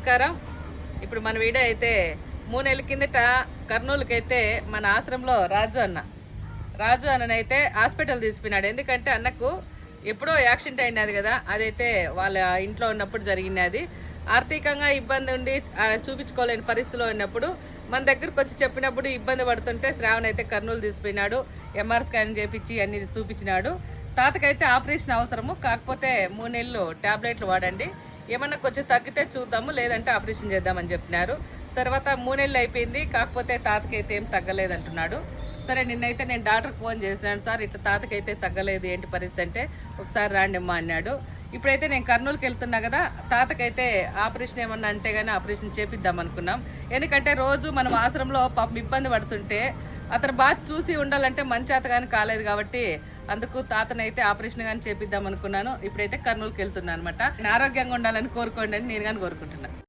నమస్కారం. ఇప్పుడు మన వీడియో అయితే 3 నెలల కిందట కర్నూలుకి అయితే మన ఆశ్రమంలో రాజు అన్ననైతే హాస్పిటల్ తీసుకున్నాడు. ఎందుకంటే అన్నకు ఎప్పుడో యాక్సిడెంట్ అయినది కదా, అదైతే వాళ్ళ ఇంట్లో ఉన్నప్పుడు జరిగినది. ఆర్థికంగా ఇబ్బంది ఉండి చూపించుకోలేని పరిస్థితిలో ఉన్నప్పుడు మన దగ్గరకు వచ్చి చెప్పినప్పుడు ఇబ్బంది పడుతుంటే శ్రావణ్ అయితే కర్నూలు తీసుకున్నాడు. ఎంఆర్ స్కాన్ చేపించి అన్ని చూపించినాడు. తాతకైతే ఆపరేషన్ అవసరము, కాకపోతే 3 నెలలు టాబ్లెట్లు వాడండి, ఏమన్నా కొంచెం తగ్గితే చూద్దాము, లేదంటే ఆపరేషన్ చేద్దామని చెప్పినారు. తర్వాత 3 నెలలు అయిపోయింది, కాకపోతే తాతకైతే ఏం తగ్గలేదంటున్నాడు. సరే, నిన్నైతే నేను డాక్టర్కి ఫోన్ చేసినాను. సార్ ఇట్లా తాతకైతే తగ్గలేదు, ఏంటి పరిస్థితి అంటే ఒకసారి రాండి అమ్మా అన్నాడు. ఇప్పుడైతే నేను కర్నూలుకి వెళ్తున్నా కదా, తాతకైతే ఆపరేషన్ ఏమన్నా అంటే కానీ ఆపరేషన్ చేపిద్దాం అనుకున్నాం. ఎందుకంటే రోజు మనం ఆశ్రమంలో పాపం ఇబ్బంది పడుతుంటే అతను బాగా చూసి ఉండాలంటే మంచి అత కానీ కాలేదు కాబట్టి అందుకు తాతనైతే ఆపరేషన్ కానీ చేపిద్దాం అనుకున్నాను. ఇప్పుడైతే కర్నూలుకి వెళ్తున్నాను అనమాట. ఆరోగ్యంగా ఉండాలని కోరుకోండి అని నేను కానీ కోరుకుంటున్నాను.